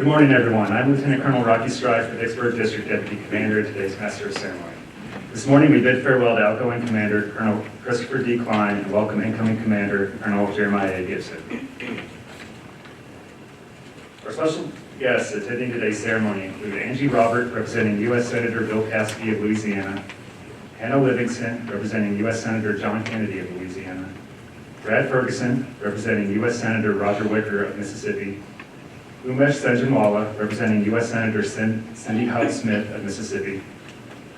Good morning, everyone. I'm Lieutenant Colonel Rocky Strive, the Vicksburg District Deputy Commander and today's Master of Ceremony. This morning we bid farewell to Outgoing Commander Colonel Christopher D. Klein and welcome incoming Commander Colonel Jeremiah A. Gipson. Our special guests attending today's ceremony include Angie Robert, representing U.S. Senator Bill Cassidy of Louisiana, Hannah Livingston, representing U.S. Senator John Kennedy of Louisiana, Brad Ferguson, representing U.S. Senator Roger Wicker of Mississippi, Umesh Senjanwala, representing U.S. Senator Cindy Howe Smith of Mississippi,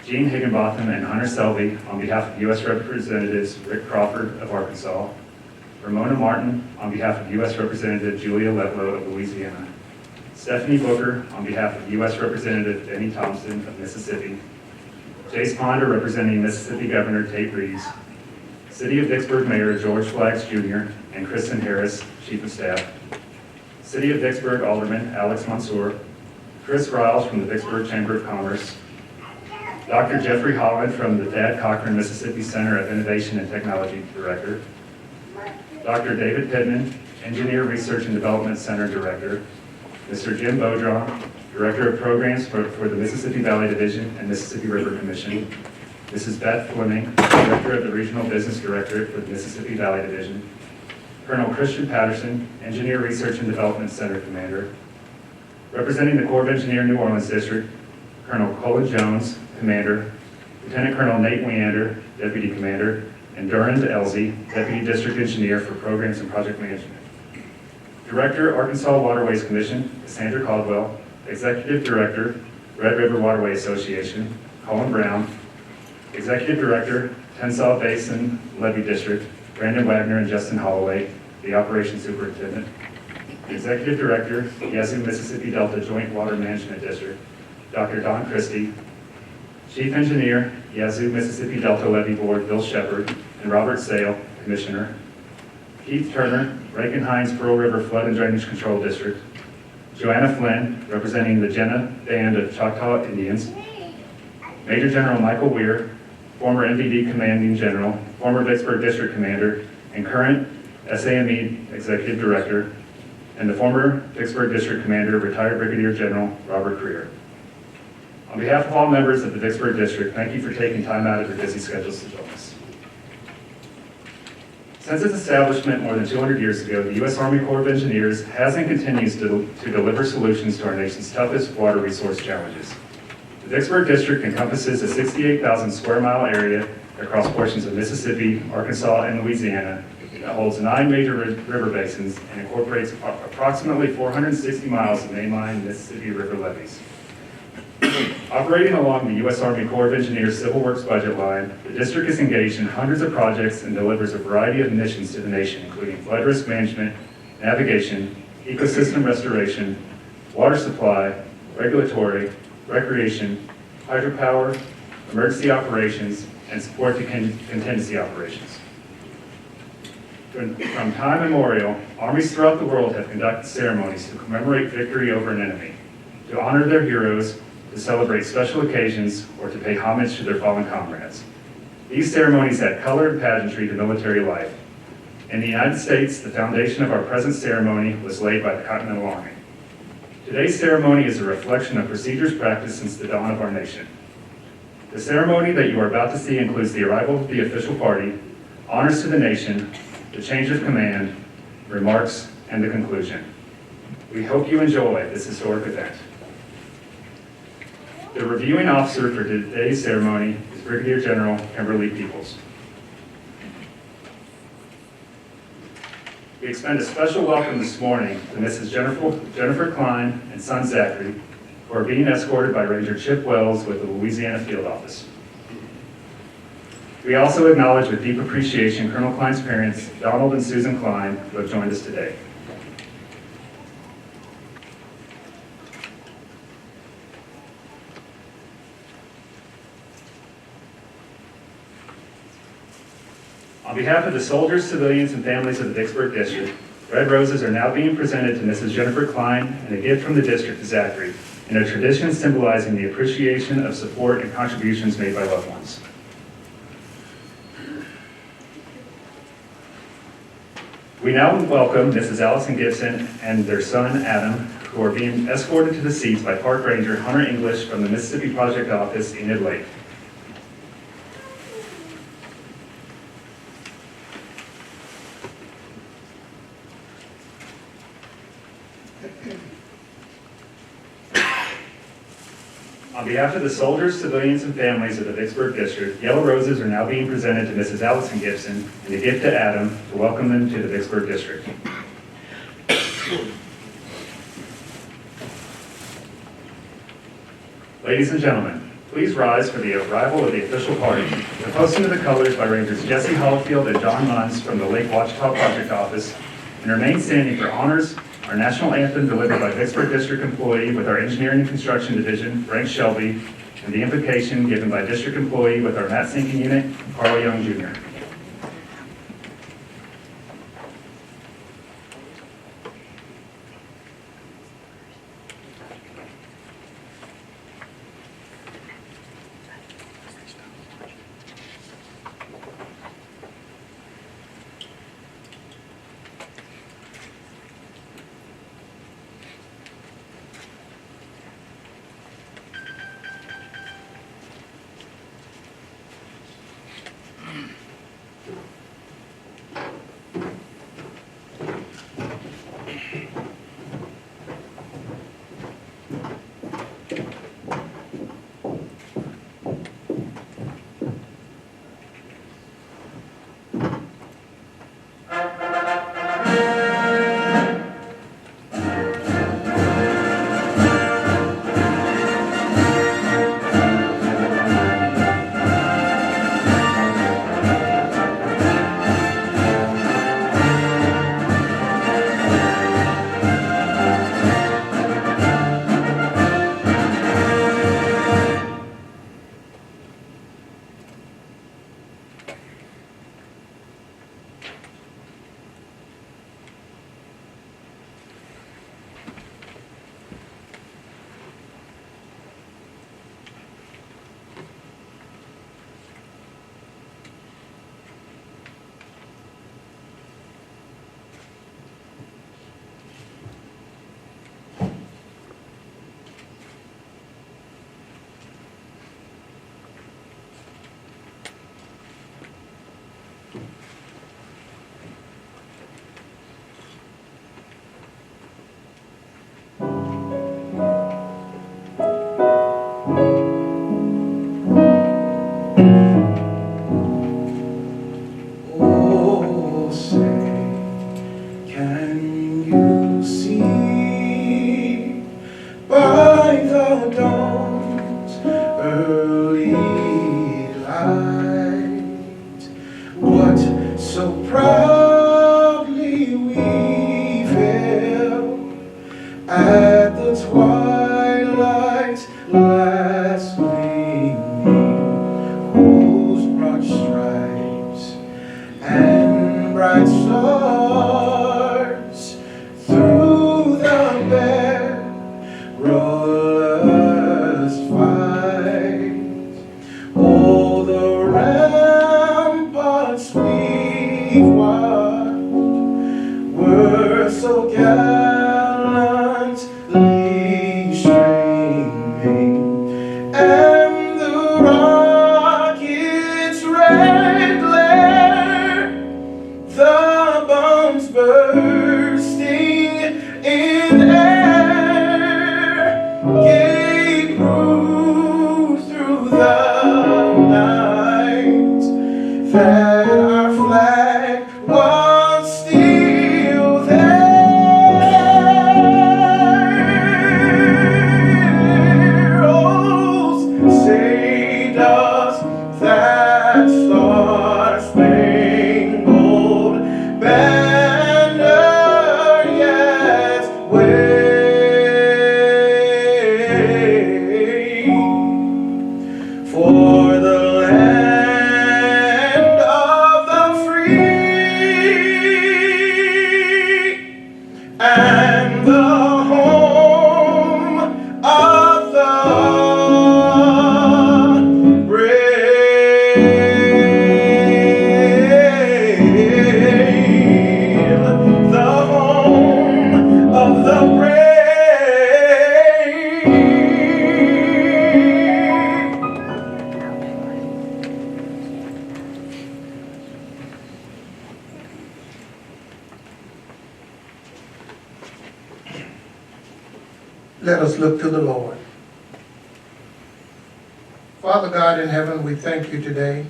Gene Higginbotham and Hunter Selby on behalf of U.S. Representatives Rick Crawford of Arkansas, Ramona Martin on behalf of U.S. Representative Julia Letlow of Louisiana, Stephanie Booker on behalf of U.S. Representative Benny Thompson of Mississippi, Jace Ponder representing Mississippi Governor Tate Reeves, City of Vicksburg Mayor George Flaggs Jr. and Kristen Harris, Chief of Staff, City of Vicksburg Alderman Alex Mansour, Chris Riles from the Vicksburg Chamber of Commerce, Dr. Jeffrey Holland from the Thad Cochran Mississippi Center of Innovation and Technology Director, Dr. David Pittman, Engineer Research and Development Center Director, Mr. Jim Beaudron, Director of Programs for the Mississippi Valley Division and Mississippi River Commission, Mrs. Beth Fleming, Director of the Regional Business Directorate for the Mississippi Valley Division, Colonel Christian Patterson, Engineer Research and Development Center Commander, representing the Corps of Engineers New Orleans District, Colonel Colin Jones, Commander, Lieutenant Colonel Nate Weander, Deputy Commander, and Durand Elsie, Deputy District Engineer for Programs and Project Management. Director, Arkansas Waterways Commission, Cassandra Caldwell, Executive Director, Red River Waterway Association, Colin Brown, Executive Director, Tensas Basin Levee District, Brandon Wagner and Justin Holloway, the Operations Superintendent, Executive Director, Yazoo Mississippi Delta Joint Water Management District, Dr. Don Christie, Chief Engineer, Yazoo Mississippi Delta Levee Board, Bill Shepard, and Robert Sale, Commissioner, Keith Turner, Rankin-Hines Pearl River Flood and Drainage Control District, Joanna Flynn, representing the Jenna Band of Choctaw Indians, Major General Michael Weir, former MVD Commanding General, former Vicksburg District Commander, and current SAME Executive Director, and the former Vicksburg District Commander, retired Brigadier General Robert Creer. On behalf of all members of the Vicksburg District, thank you for taking time out of your busy schedules to join us. Since its establishment more than 200 years ago, the U.S. Army Corps of Engineers has and continues to deliver solutions to our nation's toughest water resource challenges. The Vicksburg District encompasses a 68,000 square mile area across portions of Mississippi, Arkansas, and Louisiana that holds 9 major river basins and incorporates approximately 460 miles of mainline Mississippi River levees. Operating along the U.S. Army Corps of Engineers Civil Works budget line, the district is engaged in hundreds of projects and delivers a variety of missions to the nation, including flood risk management, navigation, ecosystem restoration, water supply, regulatory, recreation, hydropower, emergency operations, and support to contingency operations. From time immemorial, armies throughout the world have conducted ceremonies to commemorate victory over an enemy, to honor their heroes, to celebrate special occasions, or to pay homage to their fallen comrades. These ceremonies add color and pageantry to military life. In the United States, the foundation of our present ceremony was laid by the Continental Army. Today's ceremony is a reflection of procedures practiced since the dawn of our nation. The ceremony that you are about to see includes the arrival of the official party, honors to the nation, the change of command, remarks, and the conclusion. We hope you enjoy this historic event. The reviewing officer for today's ceremony is Brigadier General Kimberly Peeples. We extend a special welcome this morning to Mrs. Jennifer Klein and son Zachary, who are being escorted by Ranger Chip Wells with the Louisiana Field Office. We also acknowledge with deep appreciation Colonel Klein's parents, Donald and Susan Klein, who have joined us today. On behalf of the soldiers, civilians, and families of the Vicksburg District, red roses are now being presented to Mrs. Jennifer Klein and a gift from the district to Zachary, in a tradition symbolizing the appreciation of support and contributions made by loved ones. We now welcome Mrs. Allison Gipson and their son, Adam, who are being escorted to the seats by Park Ranger Hunter English from the Mississippi Project Office in Mid Lake. On behalf of the soldiers, civilians, and families of the Vicksburg District, yellow roses are now being presented to Mrs. Allison Gipson and a gift to Adam to welcome them to the Vicksburg District. Ladies and gentlemen, please rise for the arrival of the official party. The posting of the colors by Rangers Jesse Hollifield and John Munns from the Lake Ouachita Project Office, and remain standing for honors. Our national anthem delivered by Vicksburg District employee with our Engineering and Construction Division, Frank Shelby, and the invocation given by District employee with our mat sinking unit, Carl Young Jr. Let us look to the Lord. Father God in heaven, we thank you today.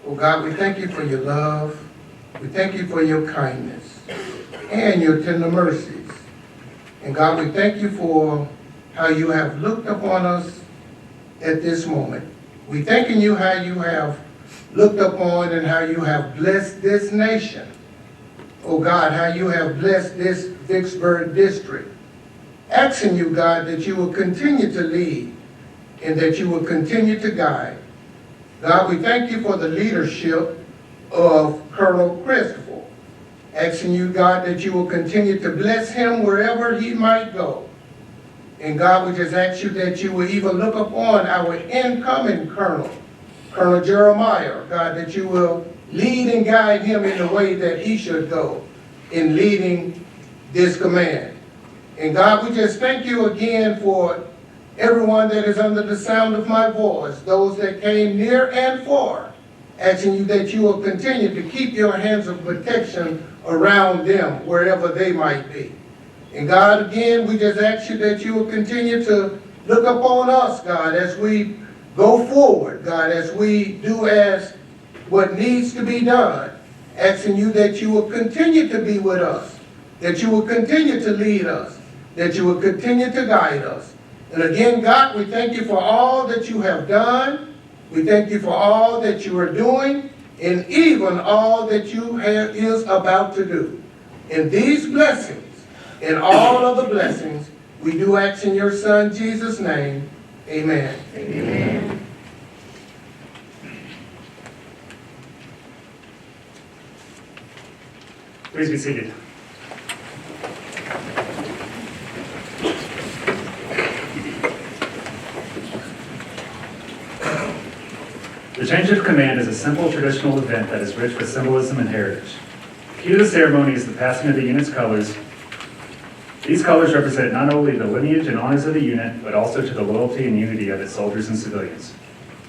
Oh God, we thank you for your love. We thank you for your kindness and your tender mercies. And God, we thank you for how you have looked upon us at this moment. We thanking you how you have looked upon and how you have blessed this nation. Oh God, how you have blessed this Vicksburg District. Asking you, God, that you will continue to lead and that you will continue to guide. God, we thank you for the leadership of Colonel Christopher. Asking you, God, that you will continue to bless him wherever he might go. And God, we just ask you that you will even look upon our incoming Colonel, Colonel Jeremiah, God, that you will lead and guide him in the way that he should go in leading this command. And God, we just thank you again for everyone that is under the sound of my voice, those that came near and far, asking you that you will continue to keep your hands of protection around them wherever they might be. And God, again, we just ask you that you will continue to look upon us, God, as we go forward, God, as we do as what needs to be done, asking you that you will continue to be with us, that you will continue to lead us, that you will continue to guide us. And again, God, we thank you for all that you have done. We thank you for all that you are doing, and even all that you is about to do. And these blessings, and all of the blessings, we do ask in your Son, Jesus' name. Amen. Amen. Please be seated. The change of command is a simple traditional event that is rich with symbolism and heritage. Key to the ceremony is the passing of the unit's colors. These colors represent not only the lineage and honors of the unit, but also to the loyalty and unity of its soldiers and civilians.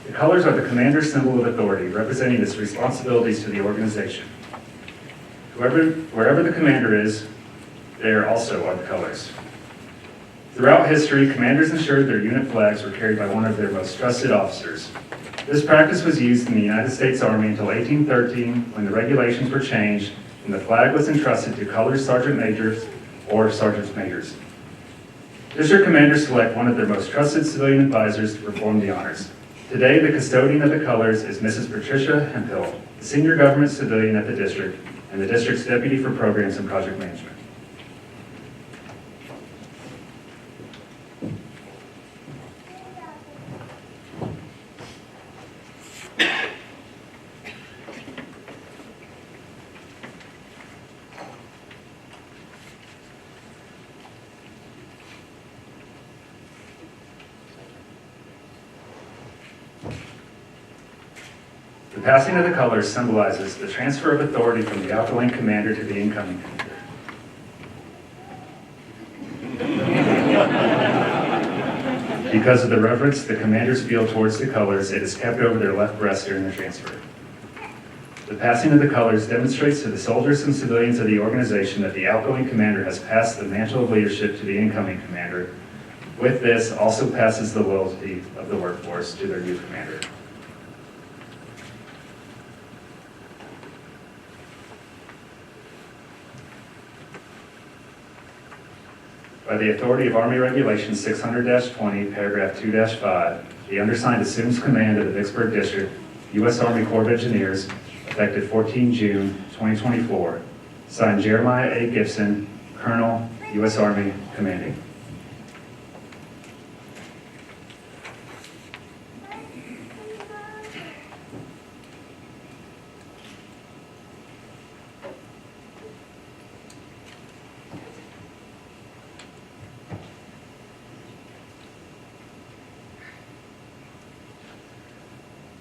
The colors are the commander's symbol of authority, representing his responsibilities to the organization. Wherever the commander is, there also are the colors. Throughout history, commanders ensured their unit flags were carried by one of their most trusted officers. This practice was used in the United States Army until 1813, when the regulations were changed and the flag was entrusted to colored sergeant majors or sergeant majors. District commanders select one of their most trusted civilian advisors to perform the honors. Today, the custodian of the colors is Mrs. Patricia Hemphill, the senior government civilian at the district and the district's deputy for programs and project management. The passing of the colors symbolizes the transfer of authority from the outgoing commander to the incoming commander. Because of the reverence the commanders feel towards the colors, it is kept over their left breast during the transfer. The passing of the colors demonstrates to the soldiers and civilians of the organization that the outgoing commander has passed the mantle of leadership to the incoming commander. With this, also passes the loyalty of the workforce to their new commander. By the authority of Army Regulations 600-20, paragraph 2-5, the undersigned assumes command of the Vicksburg District, U.S. Army Corps of Engineers, effective 14 June 2024. Signed, Jeremiah A. Gipson, Colonel, U.S. Army, commanding.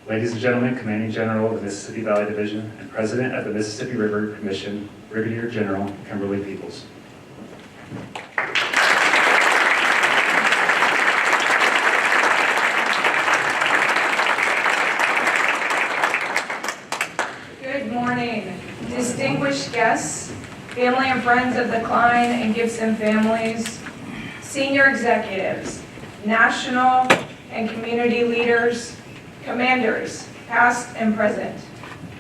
Ladies and gentlemen, Commanding General of the Mississippi Valley Division and President of the Mississippi River Commission, Brigadier General Kimberly Peeples. Good morning, distinguished guests, family and friends of the Klein and Gipson families, senior executives, national and community leaders, commanders, past and present,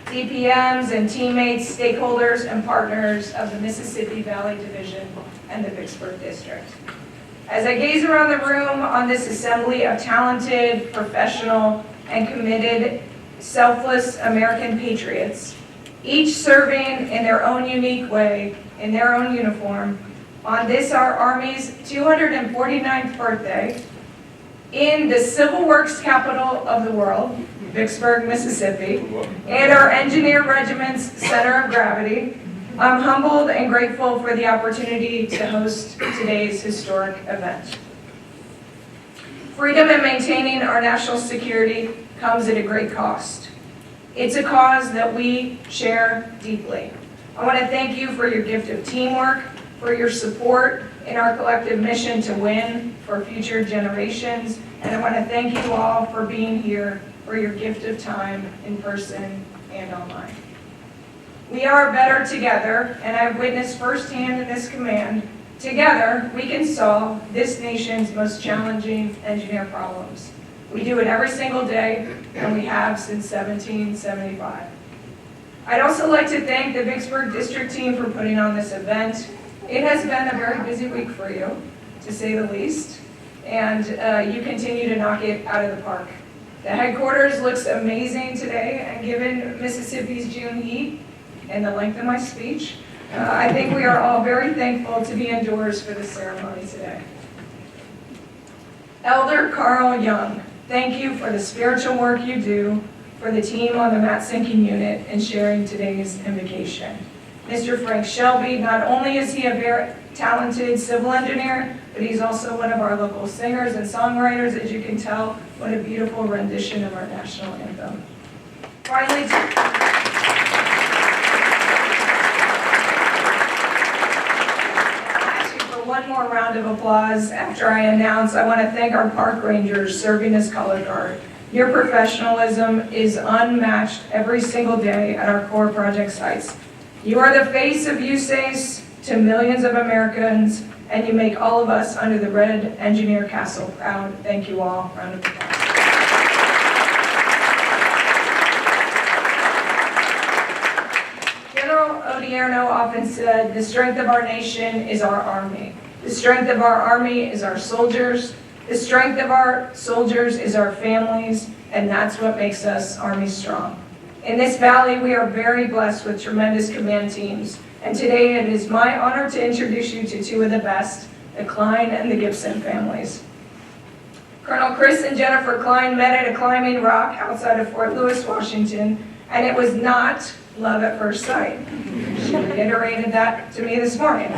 DPMs and teammates, stakeholders, and partners of the Mississippi Valley Division and the Vicksburg District. As I gaze around the room on this assembly of talented, professional, and committed, selfless American patriots, each serving in their own unique way, in their own uniform, on this our Army's 249th birthday, in the civil works capital of the world, Vicksburg, Mississippi, and our engineer regiment's center of gravity, I'm humbled and grateful for the opportunity to host today's historic event. Freedom and maintaining our national security comes at a great cost. It's a cause that we share deeply. I want to thank you for your gift of teamwork, for your support in our collective mission to win for future generations, and I want to thank you all for being here, for your gift of time in person and online. We are better together, and I've witnessed firsthand in this command, together we can solve this nation's most challenging engineer problems. We do it every single day, and we have since 1775. I'd also like to thank the Vicksburg District team for putting on this event. It has been a very busy week for you, to say the least, and you continue to knock it out of the park. The headquarters looks amazing today, and given Mississippi's June heat and the length of my speech, I think we are all very thankful to be indoors for this ceremony today. Elder Carl Young, thank you for the spiritual work you do for the team on the mat sinking unit and sharing today's invocation. Mr. Frank Shelby, not only is he a very talented civil engineer, but he's also one of our local singers and songwriters. As you can tell, what a beautiful rendition of our national anthem. Finally, one more round of applause after I announce. I want to thank our park rangers serving as color guard. Your professionalism is unmatched every single day at our core project sites. You are the face of USACE to millions of Americans, and you make all of us under the red engineer castle proud. Thank you all. Round of applause. General Odierno often said, the strength of our nation is our Army. The strength of our Army is our soldiers. The strength of our soldiers is our families, and that's what makes us Army strong. In this valley, we are very blessed with tremendous command teams, and today it is my honor to introduce you to two of the best, the Klein and the Gipson families. Colonel Chris and Jennifer Klein met at a climbing rock outside of Fort Lewis, Washington, and it was not love at first sight. She reiterated that to me this morning.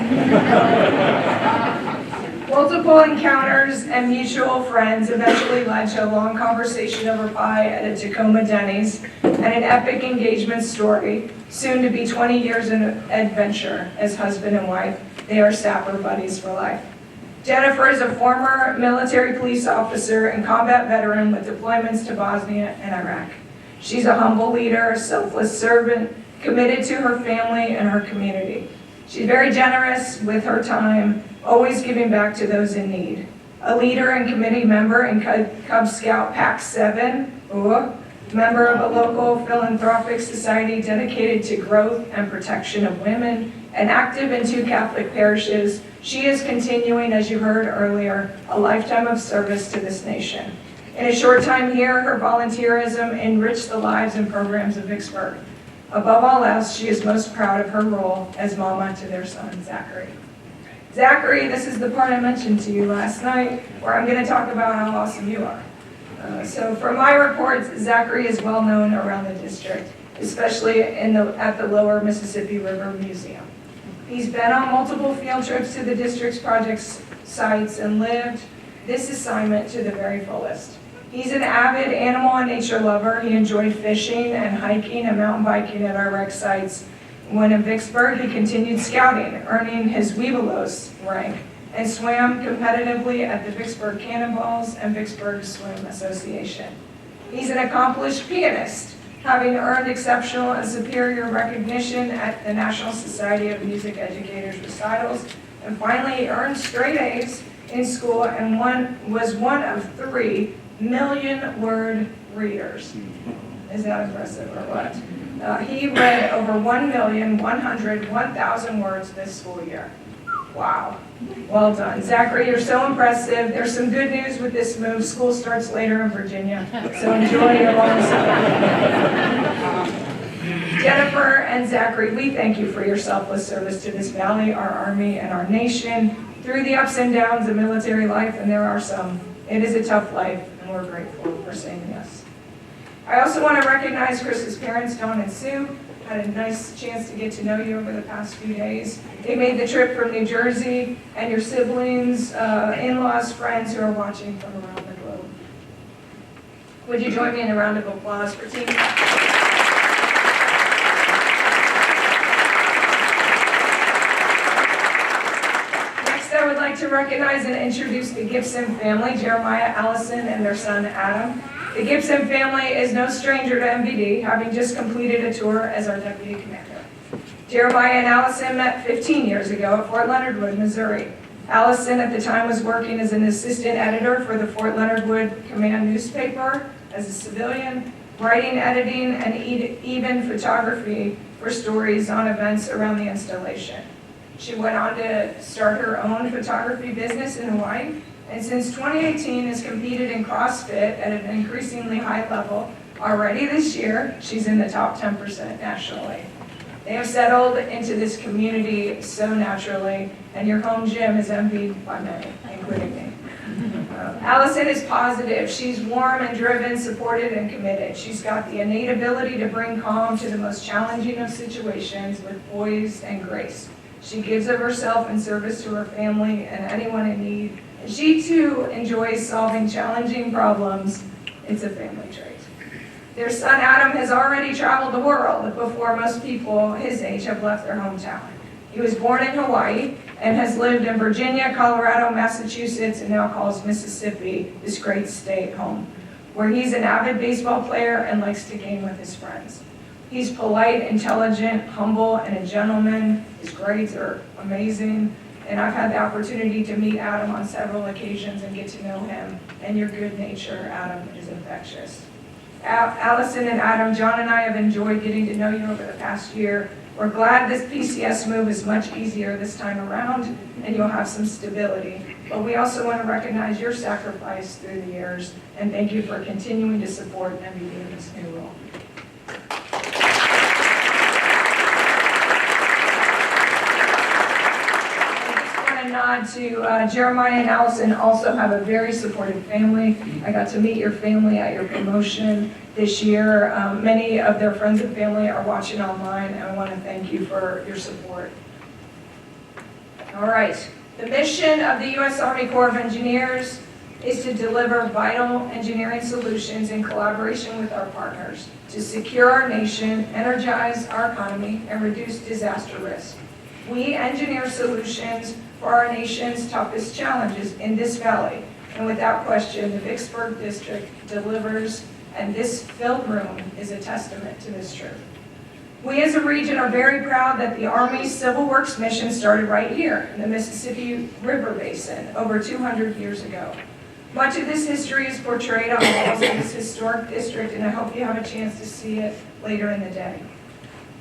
Multiple encounters and mutual friends eventually led to a long conversation over pie at a Tacoma Denny's and an epic engagement story, soon to be 20 years in adventure as husband and wife. They are sapper buddies for life. Jennifer is a former military police officer and combat veteran with deployments to Bosnia and Iraq. She's a humble leader, a selfless servant, committed to her family and her community. She's very generous with her time, always giving back to those in need. A leader and committee member in Cub Scout Pack 7, member of a local philanthropic society dedicated to growth and protection of women, and active in 2 Catholic parishes, she is continuing, as you heard earlier, a lifetime of service to this nation. In a short time here, her volunteerism enriched the lives and programs of Vicksburg. Above all else, she is most proud of her role as mama to their son, Zachary. Zachary, this is the part I mentioned to you last night, where I'm going to talk about how awesome you are. So from my reports, Zachary is well known around the district, especially at the Lower Mississippi River Museum. He's been on multiple field trips to the district's project sites and lived this assignment to the very fullest. He's an avid animal and nature lover. He enjoyed fishing and hiking and mountain biking at our rec sites. When in Vicksburg, he continued scouting, earning his Webelos rank, and swam competitively at the Vicksburg Cannonballs and Vicksburg Swim Association. He's an accomplished pianist, having earned exceptional and superior recognition at the National Society of Music Educators recitals, and finally he earned straight A's in school and was one of 3 million-word readers. Is that impressive or what? He read over 1,101,000 words this school year. Wow. Well done. Zachary, you're so impressive. There's some good news with this move. School starts later in Virginia, so enjoy your long summer. Jennifer and Zachary, we thank you for your selfless service to this valley, our Army, and our nation through the ups and downs of military life, and there are some. It is a tough life, and we're grateful for saying yes. I also want to recognize Chris's parents, Dawn and Sue. Had a nice chance to get to know you over the past few days. They made the trip from New Jersey, and your siblings, in-laws, friends who are watching from around the globe. Would you join me in a round of applause for Team? Next, I would like to recognize and introduce the Gipson family, Jeremiah, Allison, and their son, Adam. The Gipson family is no stranger to MVD, having just completed a tour as our deputy commander. Jeremiah and Allison met 15 years ago at Fort Leonard Wood, Missouri. Allison at the time was working as an assistant editor for the Fort Leonard Wood Command newspaper as a civilian, writing, editing, and even photography for stories on events around the installation. She went on to start her own photography business in Hawaii, and since 2018 has competed in CrossFit at an increasingly high level. Already this year, she's in the top 10% nationally. They have settled into this community so naturally, and your home gym is envied by many, including me. Allison is positive. She's warm and driven, supported and committed. She's got the innate ability to bring calm to the most challenging of situations with poise and grace. She gives of herself in service to her family and anyone in need. And she too enjoys solving challenging problems. It's a family trait. Their son Adam has already traveled the world before most people his age have left their hometown. He was born in Hawaii and has lived in Virginia, Colorado, Massachusetts, and now calls Mississippi this great state home, where he's an avid baseball player and likes to game with his friends. He's polite, intelligent, humble, and a gentleman. His grades are amazing. And I've had the opportunity to meet Adam on several occasions and get to know him. And your good nature, Adam, is infectious. Allison and Adam, John and I have enjoyed getting to know you over the past year. We're glad this PCS move is much easier this time around, and you'll have some stability. But we also want to recognize your sacrifice through the years, and thank you for continuing to support MVD in this new role. Nod to Jeremiah and Allison also have a very supportive family. I got to meet your family at your promotion this year. Many of their friends and family are watching online, and I want to thank you for your support. All right. The mission of the U.S. Army Corps of Engineers is to deliver vital engineering solutions in collaboration with our partners to secure our nation, energize our economy, and reduce disaster risk. We engineer solutions for our nation's toughest challenges in this valley, and without question, the Vicksburg District delivers, and this filled room is a testament to this truth. We as a region are very proud that the Army's Civil Works mission started right here in the Mississippi River Basin over 200 years ago. Much of this history is portrayed on the walls of this historic district, and I hope you have a chance to see it later in the day.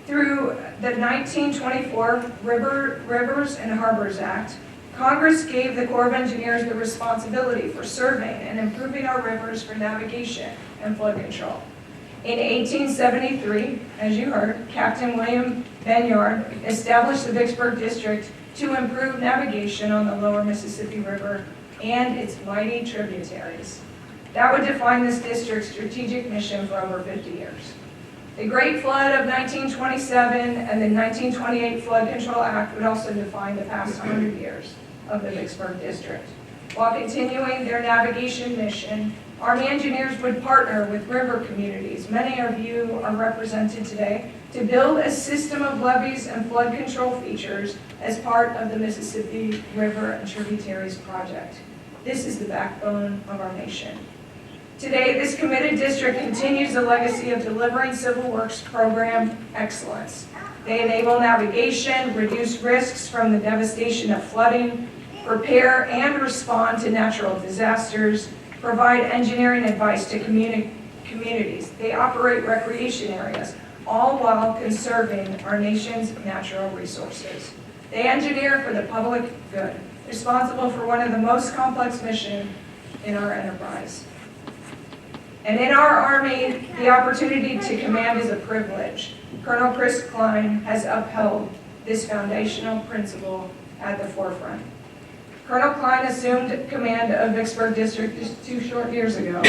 Through the 1924 Rivers and Harbors Act, Congress gave the Corps of Engineers the responsibility for surveying and improving our rivers for navigation and flood control. In 1873, as you heard, Captain William Benyard established the Vicksburg District to improve navigation on the lower Mississippi River and its mighty tributaries. That would define this district's strategic mission for over 50 years. The Great Flood of 1927 and the 1928 Flood Control Act would also define the past 100 years of the Vicksburg District. While continuing their navigation mission, Army engineers would partner with river communities, many of you are represented today, to build a system of levees and flood control features as part of the Mississippi River and Tributaries Project. This is the backbone of our nation. Today, this committed district continues the legacy of delivering Civil Works program excellence. They enable navigation, reduce risks from the devastation of flooding, prepare and respond to natural disasters, provide engineering advice to communities. They operate recreation areas, all while conserving our nation's natural resources. They engineer for the public good, responsible for one of the most complex missions in our enterprise. And in our Army, the opportunity to command is a privilege. Colonel Chris Klein has upheld this foundational principle at the forefront. Colonel Klein assumed command of Vicksburg District just 2 short years ago,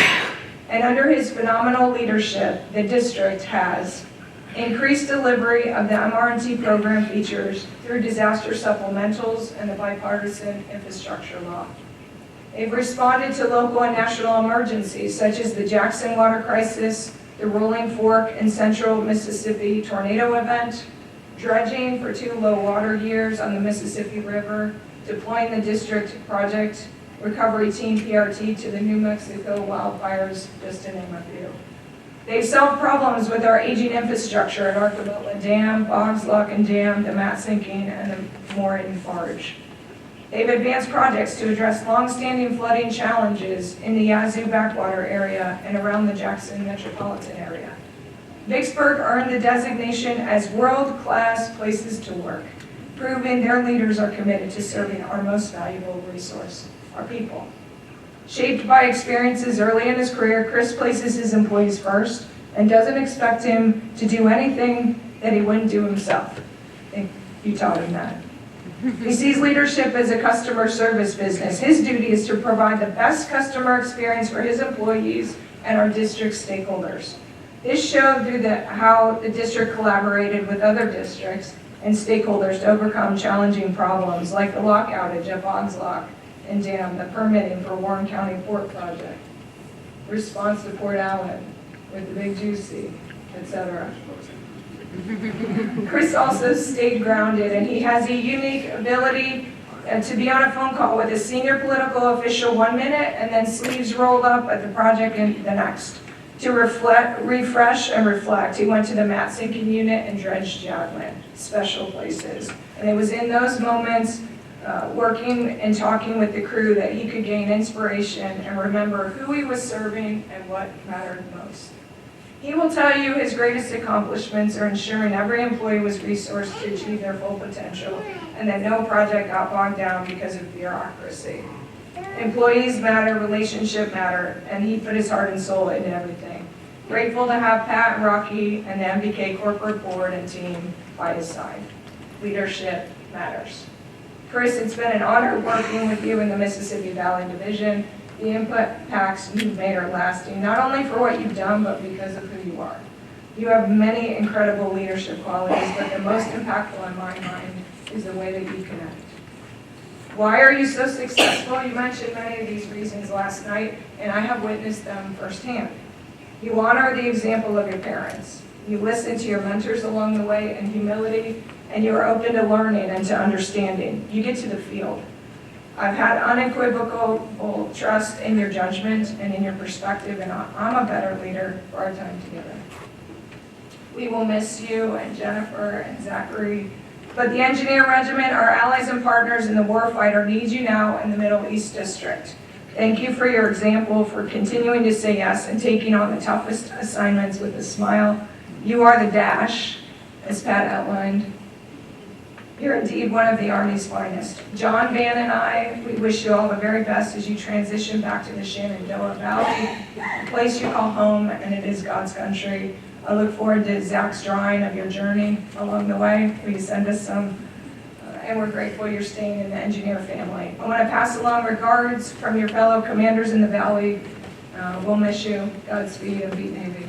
and under his phenomenal leadership, the district has increased delivery of the MR&T program features through disaster supplementals and the bipartisan infrastructure law. They've responded to local and national emergencies such as the Jackson water crisis, the Rolling Fork and Central Mississippi tornado event, dredging for 2 low water years on the Mississippi River, deploying the district project recovery team PRT to the New Mexico wildfires, just to name a few. They've solved problems with our aging infrastructure at Archibald Dam, Boggs Lock and Dam, the mat sinking, and the mooring barge. They've advanced projects to address long-standing flooding challenges in the Yazoo backwater area and around the Jackson metropolitan area. Vicksburg earned the designation as world-class places to work, proving their leaders are committed to serving our most valuable resource, our people. Shaped by experiences early in his career, Chris places his employees first and doesn't expect him to do anything that he wouldn't do himself. I think you taught him that. He sees leadership as a customer service business. His duty is to provide the best customer experience for his employees and our district stakeholders. This showed through how the district collaborated with other districts and stakeholders to overcome challenging problems like the lock outage at Boggs Lock and Dam, the permitting for Warren County Port Project, response to Port Allen with the Big Juicy, etc. Chris also stayed grounded, and he has a unique ability to be on a phone call with a senior political official 1 minute and then sleeves rolled up at the project in the next. To refresh and reflect, he went to the mat sinking unit and dredged Jadwin, special places. And it was in those moments, working and talking with the crew, that he could gain inspiration and remember who he was serving and what mattered most. He will tell you his greatest accomplishments are ensuring every employee was resourced to achieve their full potential and that no project got bogged down because of bureaucracy. Employees matter, relationship matter, and he put his heart and soul into everything. Grateful to have Pat and Rocky and the MBK corporate board and team by his side. Leadership matters. Chris, it's been an honor working with you in the Mississippi Valley Division. The impacts you've made are lasting, not only for what you've done, but because of who you are. You have many incredible leadership qualities, but the most impactful in my mind is the way that you connect. Why are you so successful? You mentioned many of these reasons last night, and I have witnessed them firsthand. You honor the example of your parents. You listen to your mentors along the way in humility, and you are open to learning and to understanding. You get to the field. I've had unequivocal trust in your judgment and in your perspective, and I'm a better leader for our time together. We will miss you and Jennifer and Zachary, but the Engineer Regiment, our allies and partners in the warfighter, needs you now in the Middle East District. Thank you for your example, for continuing to say yes and taking on the toughest assignments with a smile. You are the dash, as Pat outlined. You're indeed one of the Army's finest. John, Van, and I, we wish you all the very best as you transition back to the Shenandoah Valley, a place you call home, and it is God's country. I look forward to Zach's drawing of your journey along the way. Please send us some, and we're grateful you're staying in the engineer family. I want to pass along regards from your fellow commanders in the Valley. We'll miss you. Godspeed and beat Navy.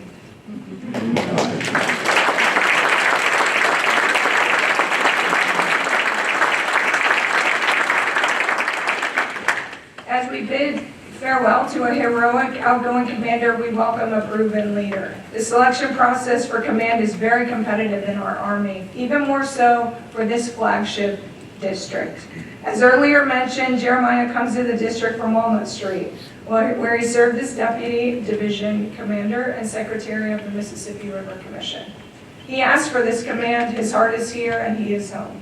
As we bid farewell to a heroic, outgoing commander, we welcome a proven leader. The selection process for command is very competitive in our Army, even more so for this flagship district. As earlier mentioned, Jeremiah comes to the district from Walnut Street, where he served as Deputy Division Commander and Secretary of the Mississippi River Commission. He asked for this command, his heart is here, and he is home.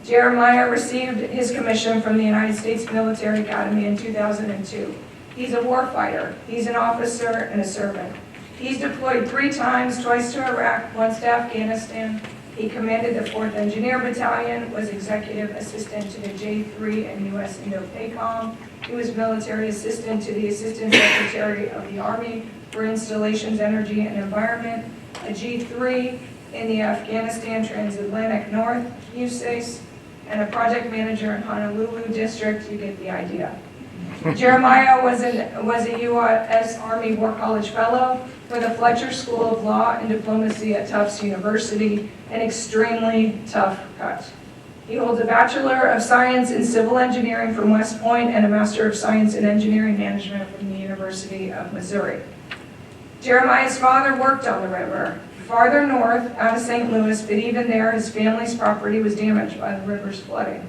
Jeremiah received his commission from the United States Military Academy in 2002. He's a warfighter, he's an officer and a servant. He's deployed 3 times, twice to Iraq, once to Afghanistan. He commanded the 4th Engineer Battalion, was executive assistant to the J3 and U.S. Indo-PACOM. He was military assistant to the Assistant Secretary of the Army for Installations, Energy, and Environment, a G3 in the Afghanistan Transatlantic North, USACE, and a project manager in Honolulu District. You get the idea. Jeremiah was a U.S. Army War College Fellow for the Fletcher School of Law and Diplomacy at Tufts University, an extremely tough cut. He holds a Bachelor of Science in Civil Engineering from West Point and a Master of Science in Engineering Management from the University of Missouri. Jeremiah's father worked on the river, farther north out of St. Louis, but even there his family's property was damaged by the river's flooding.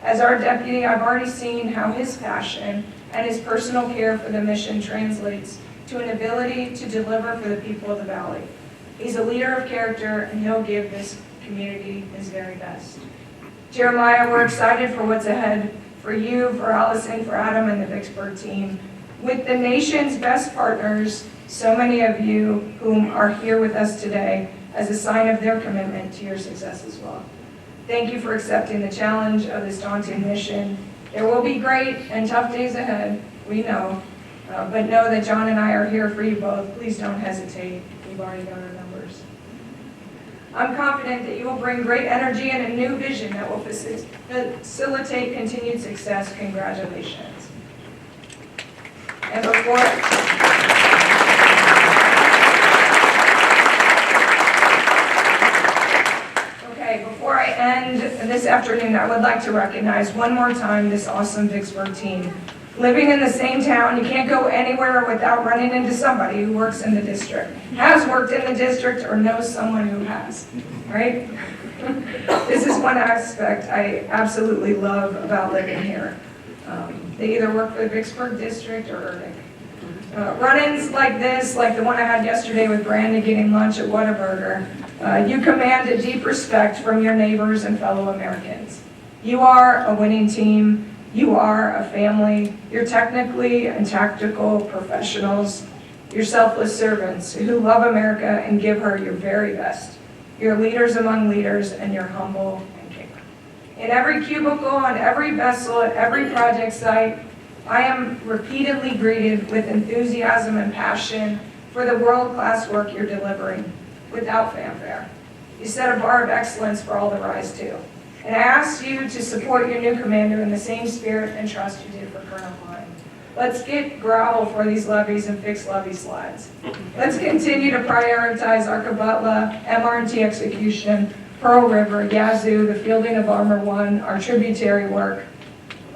As our deputy, I've already seen how his passion and his personal care for the mission translates to an ability to deliver for the people of the valley. He's a leader of character, and he'll give this community his very best. Jeremiah, we're excited for what's ahead for you, for Allison, for Adam, and the Vicksburg team. With the nation's best partners, so many of you whom are here with us today, as a sign of their commitment to your success as well. Thank you for accepting the challenge of this daunting mission. There will be great and tough days ahead, we know, but know that John and I are here for you both. Please don't hesitate. We've already got our numbers. I'm confident that you will bring great energy and a new vision that will facilitate continued success. Congratulations. And before I end this afternoon, I would like to recognize one more time this awesome Vicksburg team. Living in the same town, you can't go anywhere without running into somebody who works in the district, has worked in the district, or knows someone who has, right? This is one aspect I absolutely love about living here. They either work for the Vicksburg District or run-ins like this, like the one I had yesterday with Brandon getting lunch at Whataburger, you command a deep respect from your neighbors and fellow Americans. You are a winning team. You are a family. You're technically and tactical professionals. You're selfless servants who love America and give her your very best. You're leaders among leaders, and you're humble and care. In every cubicle, on every vessel, at every project site, I am repeatedly greeted with enthusiasm and passion for the world-class work you're delivering without fanfare. You set a bar of excellence for all to rise to. And I ask you to support your new commander in the same spirit and trust you did for Colonel Klein. Let's get gravel for these levees and fix levee slides. Let's continue to prioritize Arkabutla, MR&T execution, Pearl River, Yazoo, the fielding of Armor 1, our tributary work.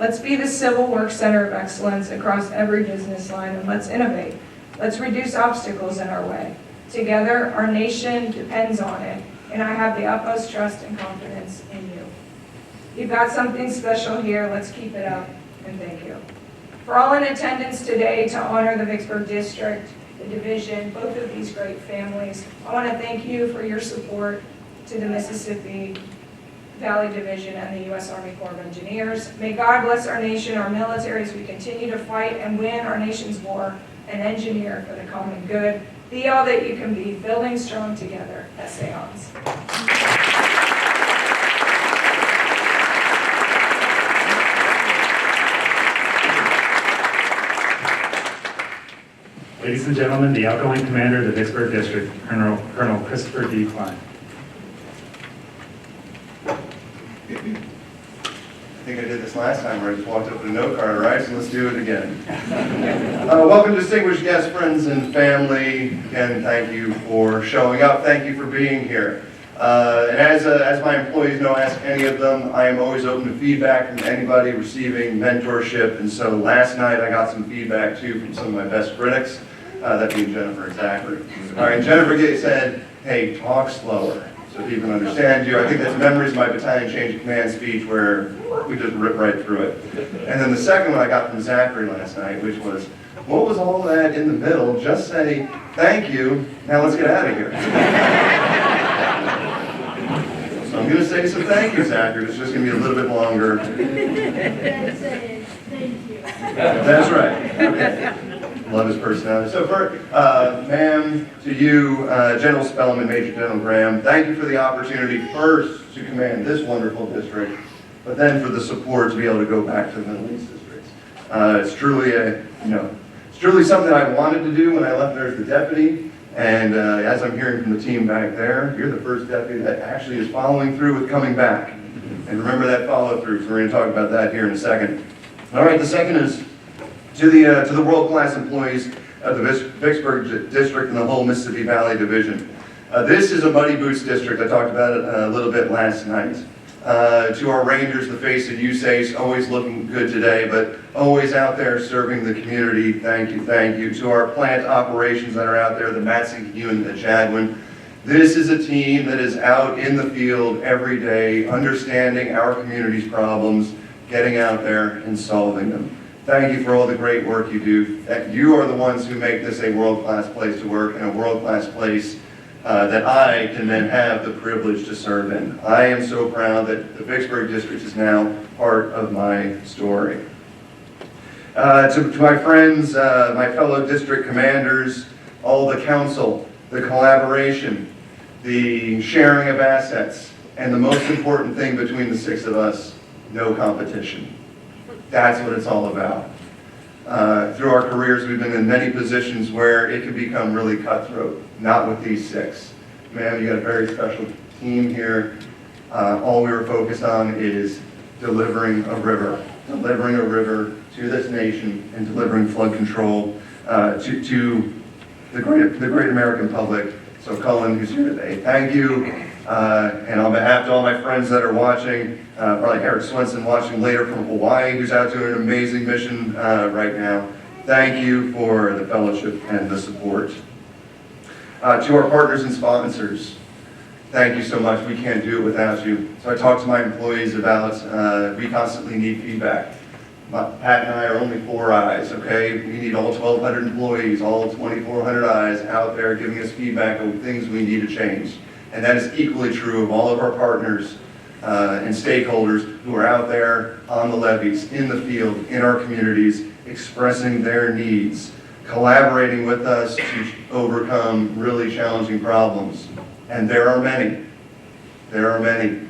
Let's be the civil works center of excellence across every business line, and let's innovate. Let's reduce obstacles in our way. Together, our nation depends on it, and I have the utmost trust and confidence in you. You've got something special here. Let's keep it up, and thank you. For all in attendance today to honor the Vicksburg District, the division, both of these great families, I want to thank you for your support to the Mississippi Valley Division and the U.S. Army Corps of Engineers. May God bless our nation, our military, as we continue to fight and win our nation's war and engineer for the common good. Be all that you can be, building strong together. Essayons. Ladies and gentlemen, the outgoing commander of the Vicksburg District, Colonel Christopher D. Klein. I think I did this last time where I just walked up with a note card, right? So let's do it again. Welcome, distinguished guests, friends, and family. Again, thank you for showing up. Thank you for being here. And as my employees know, ask any of them, I am always open to feedback from anybody receiving mentorship. And so last night I got some feedback too from some of my best critics, that being Jennifer and Zachary. All right, Jennifer said, hey, talk slower so people can understand you. I think that's memories of my battalion change of command speech where we just rip right through it. And then the second one I got from Zachary last night, which was, what was all that in the middle? Just say, thank you, now let's get out of here. So I'm going to say say some thank you, Zachary. It's just going to be a little bit longer. That's it. Thank you. That's right. Okay. Love his personality. So, ma'am, to you, General Spellman, Major General Graham, thank you for the opportunity first to command this wonderful district, but then for the support to be able to go back to the Middle East districts. It's truly it's truly something I wanted to do when I left there as the deputy. And as I'm hearing from the team back there, you're the first deputy that actually is following through with coming back. And remember that follow through. So we're going to talk about that here in a second. All right, the second is to the world-class employees of the Vicksburg District and the whole Mississippi Valley Division. This is a muddy boots district. I talked about it a little bit last night. To our Rangers, the face of USACE, always looking good today, but always out there serving the community. Thank you, thank you. To our plant operations that are out there, the Matson, and the Chadwin. This is a team that is out in the field every day, understanding our community's problems, getting out there and solving them. Thank you for all the great work you do. You are the ones who make this a world-class place to work and a world-class place that I can then have the privilege to serve in. I am so proud that the Vicksburg District is now part of my story. To my friends, my fellow district commanders, all the council, the collaboration, the sharing of assets, and the most important thing between the six of us, no competition. That's what it's all about. Through our careers, we've been in many positions where it can become really cutthroat. Not with these six. Ma'am, you got a very special team here. All we were focused on is delivering a river to this nation and delivering flood control to the great American public. So Cullen, who's here today, thank you. And on behalf of all my friends that are watching, probably Eric Swenson watching later from Hawaii, who's out doing an amazing mission right now, thank you for the fellowship and the support. To our partners and sponsors, thank you so much. We can't do it without you. So I talk to my employees about, we constantly need feedback. Pat and I are only 4 eyes, okay? We need all 1,200 employees, all 2,400 eyes out there giving us feedback on things we need to change. And that is equally true of all of our partners and stakeholders who are out there on the levees, in the field, in our communities, expressing their needs, collaborating with us to overcome really challenging problems. And there are many. There are many.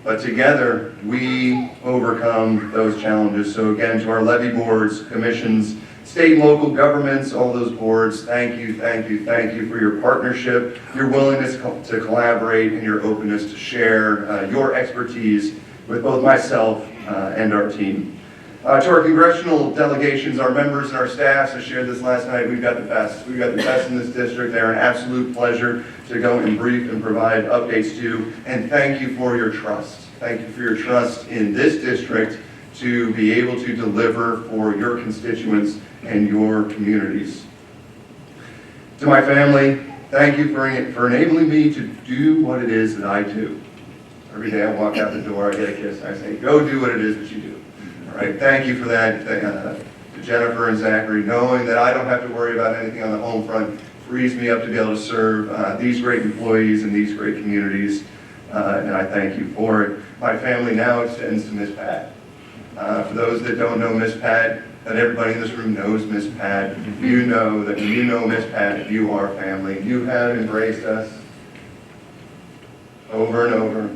But together, we overcome those challenges. So again, to our levee boards, commissions, state and local governments, all those boards, thank you, thank you, thank you for your partnership, your willingness to collaborate, and your openness to share your expertise with both myself and our team. To our congressional delegations, our members and our staffs, I shared this last night, we've got the best. We've got the best in this district. They're an absolute pleasure to go and brief and provide updates to. And thank you for your trust. Thank you for your trust in this district to be able to deliver for your constituents and your communities. To my family, thank you for enabling me to do what it is that I do. Every day I walk out the door, I get a kiss, I say, go do what it is that you do. All right, thank you for that. To Jennifer and Zachary, knowing that I don't have to worry about anything on the home front frees me up to be able to serve these great employees and these great communities, and I thank you for it. My family now extends to Miss Pat. For those that don't know Miss Pat, that everybody in this room knows Miss Pat. You know that when you know Miss Pat, you are family. You have embraced us over and over,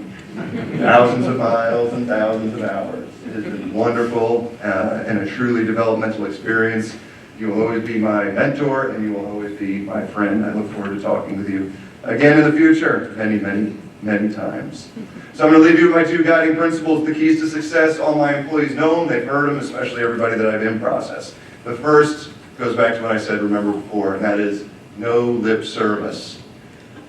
thousands of miles and thousands of hours. It has been wonderful and a truly developmental experience. You will always be my mentor and you will always be my friend. I look forward to talking with you again in the future, many, many, many times. So I'm going to leave you with my 2 guiding principles, the keys to success. All my employees know them, they've heard them, especially everybody that I've in process. The first goes back to what I said, remember before, and that is no lip service.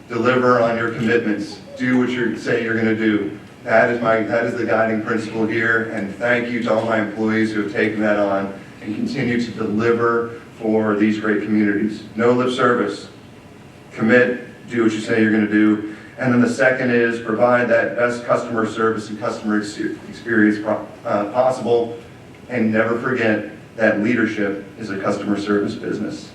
Deliver on your commitments. Do what you say you're going to do. That is the guiding principle here, and thank you to all my employees who have taken that on and continue to deliver for these great communities. No lip service. Commit, do what you say you're going to do. And then the second is provide that best customer service and customer experience possible, and never forget that leadership is a customer service business.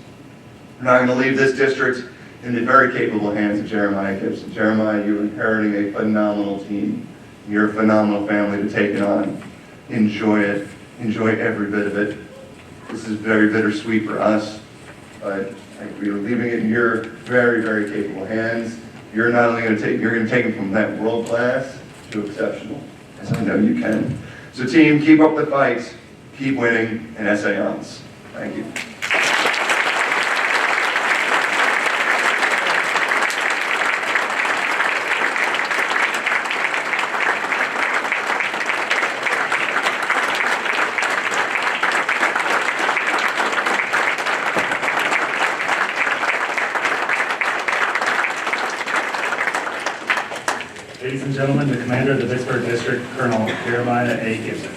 We're not going to leave this district in the very capable hands of Jeremiah Gipson. Jeremiah, you're inheriting a phenomenal team. You're a phenomenal family to take it on. Enjoy it. Enjoy every bit of it. This is very bittersweet for us, but we're leaving it in your very, very capable hands. You're not only going to take, you're going to take it from that world class to exceptional, as I know you can. So team, keep up the fight, keep winning, and essayons. Thank you. Ladies and gentlemen, the commander of the Vicksburg District, Colonel Jeremiah A. Gipson.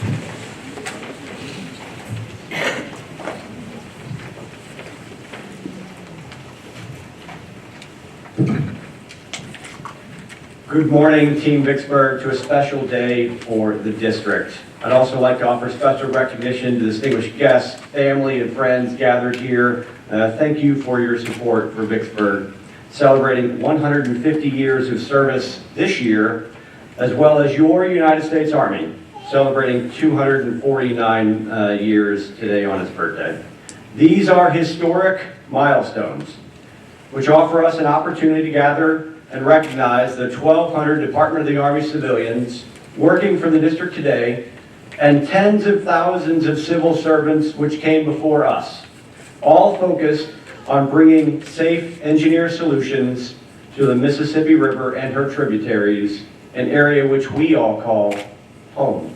Good morning, Team Vicksburg, to a special day for the district. I'd also like to offer special recognition to distinguished guests, family, and friends gathered here. Thank you for your support for Vicksburg, celebrating 150 years of service this year, as well as your United States Army, celebrating 249 years today on its birthday. These are historic milestones, which offer us an opportunity to gather and recognize the 1,200 Department of the Army civilians working for the district today, and tens of thousands of civil servants which came before us, all focused on bringing safe engineered solutions to the Mississippi River and her tributaries, an area which we all call home.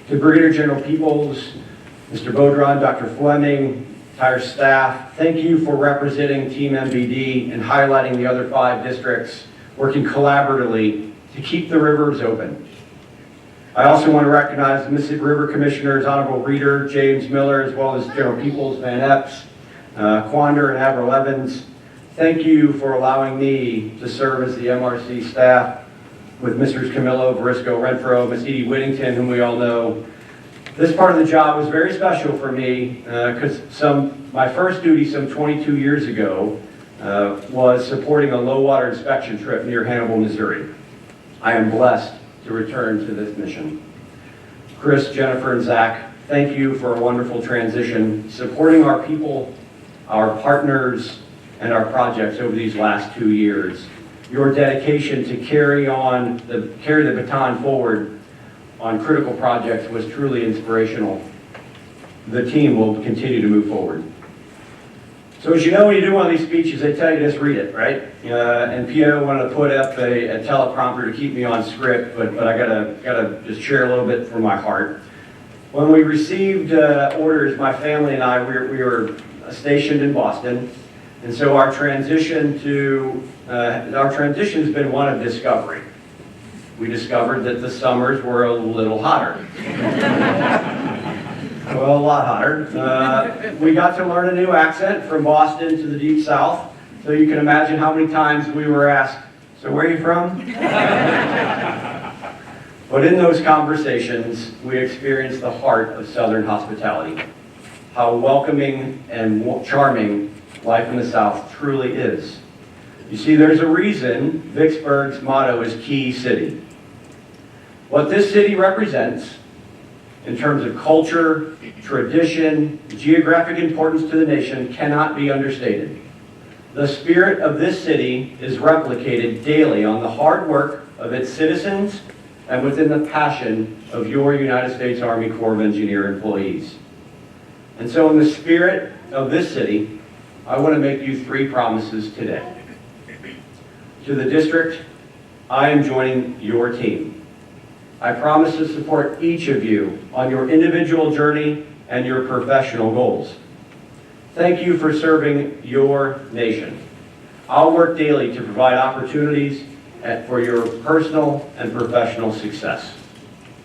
To Brigadier General Peeples, Mr. Baudron, Dr. Fleming, entire staff, thank you for representing Team MVD and highlighting the other 5 districts, working collaboratively to keep the rivers open. I also want to recognize the Mississippi River Commissioners, Honorable Reeder, James Miller, as well as General Peeples, Van Epps, Quander, and Admiral Evans. Thank you for allowing me to serve as the MRC staff with Mrs. Camillo, Varisco, Renfro, Miss Edie Whittington, whom we all know. This part of the job was very special for me because my first duty some 22 years ago was supporting a low water inspection trip near Hannibal, Missouri. I am blessed to return to this mission. Chris, Jennifer, and Zach, thank you for a wonderful transition, supporting our people, our partners, and our projects over these last 2 years. Your dedication to carry the baton forward on critical projects was truly inspirational. The team will continue to move forward. So as you know, when you do one of these speeches, they tell you just read it, right? And Pio wanted to put up a teleprompter to keep me on script, but I gotta just share a little bit from my heart. When we received orders, my family and I, we were stationed in Boston, and so our transition has been one of discovery. We discovered that the summers were a little hotter. Well, a lot hotter. We got to learn a new accent from Boston to the deep south, so you can imagine how many times we were asked, so where are you from? But in those conversations, we experienced the heart of Southern hospitality, how welcoming and charming life in the South truly is. You see, there's a reason Vicksburg's motto is Key City. What this city represents in terms of culture, tradition, geographic importance to the nation cannot be understated. The spirit of this city is replicated daily on the hard work of its citizens and within the passion of your United States Army Corps of Engineer employees. And so in the spirit of this city, I want to make you 3 promises today. To the district, I am joining your team. I promise to support each of you on your individual journey and your professional goals. Thank you for serving your nation. I'll work daily to provide opportunities for your personal and professional success.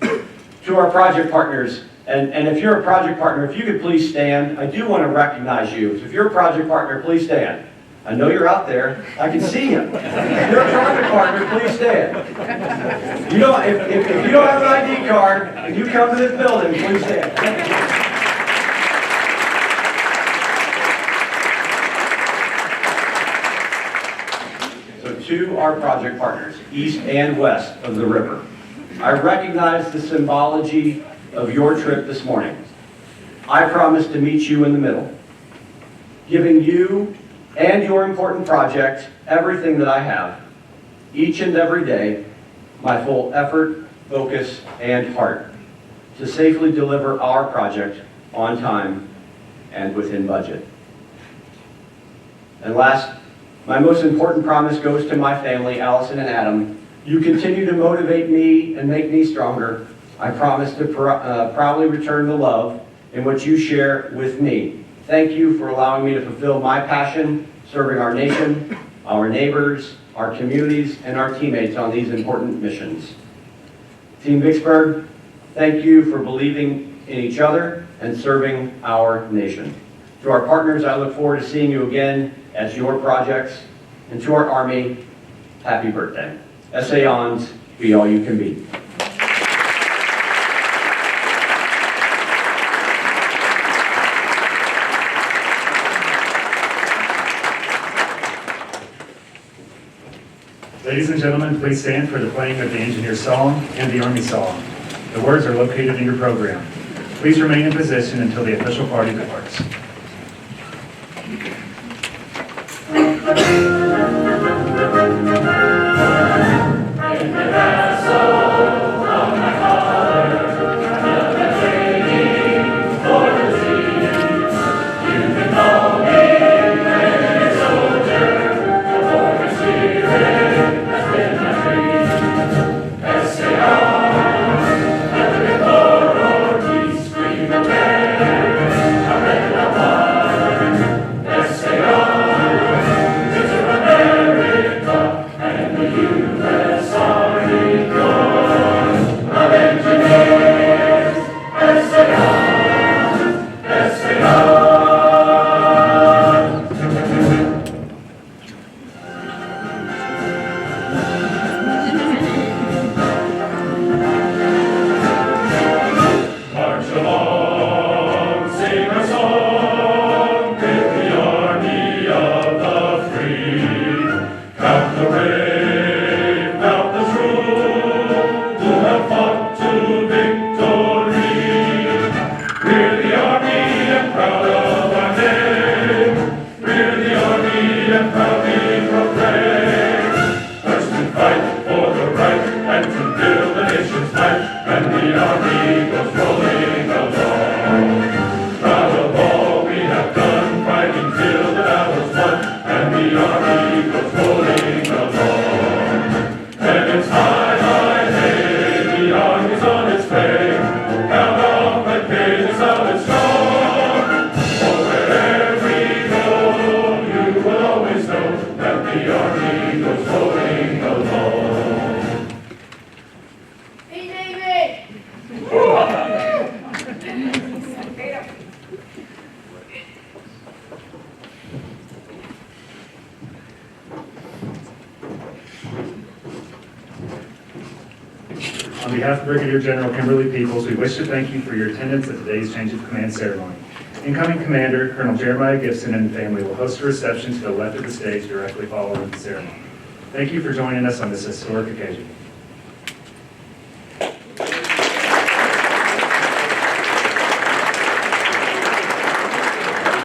To our project partners, and if you're a project partner, if you could please stand, I do want to recognize you. So if you're a project partner, please stand. I know you're out there. I can see you. If you're a project partner, please stand. If you don't have an ID card and you come to this building, please stand. Thank you. So to our project partners, east and west of the river, I recognize the symbology of your trip this morning. I promise to meet you in the middle, giving you and your important project everything that I have, each and every day, my full effort, focus, and heart to safely deliver our project on time and within budget. And last, my most important promise goes to my family, Allison and Adam. You continue to motivate me and make me stronger. I promise to proudly return the love in which you share with me. Thank you for allowing me to fulfill my passion, serving our nation, our neighbors, our communities, and our teammates on these important missions. Team Vicksburg, thank you for believing in each other and serving our nation. To our partners, I look forward to seeing you again as your projects. And to our Army, happy birthday. Essayons, be all you can be. Ladies and gentlemen, please stand for the playing of the Engineer Song and the Army Song. The words are located in your program. Please remain in position until the official party departs. On behalf of Brigadier General Kimberly Peeples, we wish to thank you for your attendance at today's change of command ceremony. Incoming Commander Colonel Jeremiah Gipson and family will host a reception to the left of the stage directly following the ceremony. Thank you for joining us on this historic occasion.